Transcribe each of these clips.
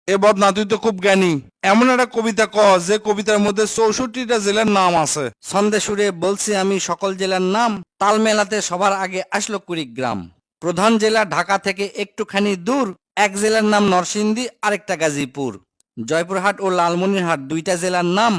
এ বদনা, তুই তো খুব জ্ঞানী। এমন একটা কবিতা ক যে কবিতার মধ্যে 64টা জেলার নাম আছে। ছন্দে সুরে বলছি আমি সকল জেলার নাম, তাল মেলাতে সবার আগে আসলো কুড়িগ্রাম। প্রধান জেলা ঢাকা থেকে একটুখানি দূর, এক জেলার নাম নরসিংদী, আরেকটা গাজীপুর। জয়পুরহাট ও লালমনিরহাট দুইটা জেলার নাম,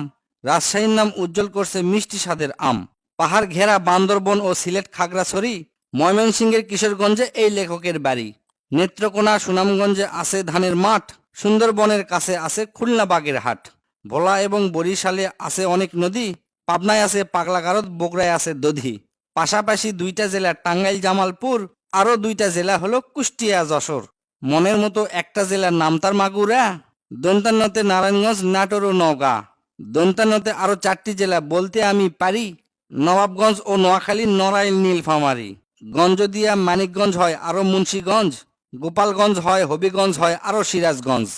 রাজশাহীর নাম উজ্জ্বল করছে মিষ্টি স্বাদের আম। পাহাড় ঘেরা বান্দরবন ও সিলেট খাগড়াছড়ি, ময়মনসিংহের কিশোরগঞ্জে এই লেখকের বাড়ি। নেত্রকোনা সুনামগঞ্জে আছে ধানের মাঠ, সুন্দরবনের কাছে আছে খুলনা বাগের হাট। ভোলা এবং বরিশালে আছে অনেক নদী, পাবনায় আছে পাগলা গারদ, বগুড়ায় আছে দধি। পাশাপাশি দুইটা জেলা টাঙ্গাইল জামালপুর, আরো দুইটা জেলা হলো কুষ্টিয়া যশোর। মনের মতো একটা জেলার নাম তার মাগুরা, দন্তান্নতে নারায়ণগঞ্জ, নাটোর ও নওগাঁ। দন্তান্নতে আরো 4টি জেলা বলতে আমি পারি, নবাবগঞ্জ ও নোয়াখালী, নড়াইল, নীলফামারী। গঞ্জদিয়া মানিকগঞ্জ হয় আরো মুন্সীগঞ্জ, গোপালগঞ্জ হয়, হবিগঞ্জ হয় আরো সিরাজগঞ্জ।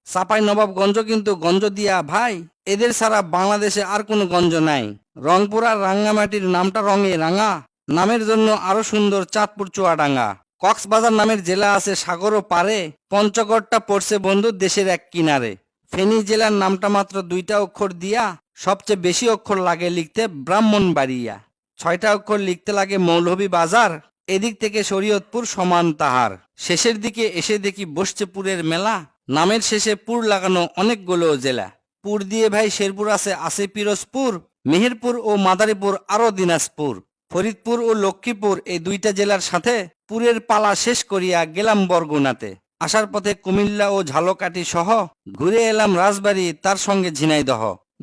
চাপাই নবাবগঞ্জ কিন্তু গঞ্জ দিয়া ভাই, এদের ছাড়া বাংলাদেশে আর কোনো গঞ্জ নাই। রংপুর আর রাঙ্গামাটির নামটা রঙে রাঙা, নামের জন্য আরো সুন্দর চাঁদপুর চুয়াডাঙ্গা। কক্সবাজার নামের জেলা আছে সাগরও পারে, পঞ্চগড়টা পড়ছে বন্ধু দেশের এক কিনারে। ফেনী জেলার নামটা মাত্র 2টা অক্ষর দিয়া, সবচেয়ে বেশি অক্ষর লাগে লিখতে ব্রাহ্মণবাড়িয়া। 6টা অক্ষর লিখতে লাগে মৌলভীবাজার, এদিক থেকে শরীয়তপুর সমান তাহার। শেষের দিকে এসে দেখি বসছে পুরের মেলা, নামের শেষে পুর লাগানো অনেকগুলো জেলা। পুর দিয়ে ভাই শেরপুর আছে পিরোজপুর, মেহেরপুর ও মাদারীপুর আরো দিনাজপুর। ফরিদপুর ও লক্ষ্মীপুর এই দুইটা জেলার সাথে পুরের পালা শেষ করিয়া গেলাম বরগুনাতে। আসার পথে কুমিল্লা ও ঝালকাঠি সহ ঘুরে এলাম রাজবাড়ী, তার সঙ্গে ঝিনাইদহ।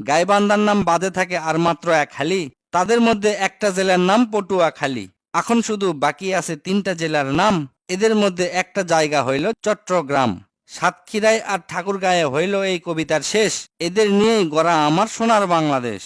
গাইবান্ধার নাম বাদে থাকে আর মাত্র এক হালি, তাদের মধ্যে একটা জেলার নাম পটুয়াখালী। এখন শুধু বাকি আছে 3টা জেলার নাম, এদের মধ্যে একটা জায়গা হইল চট্টগ্রাম। সাতক্ষীরায় আর ঠাকুরগাঁয়ে হইল এই কবিতার শেষ। এদের নিয়েই গড়া আমার সোনার বাংলাদেশ।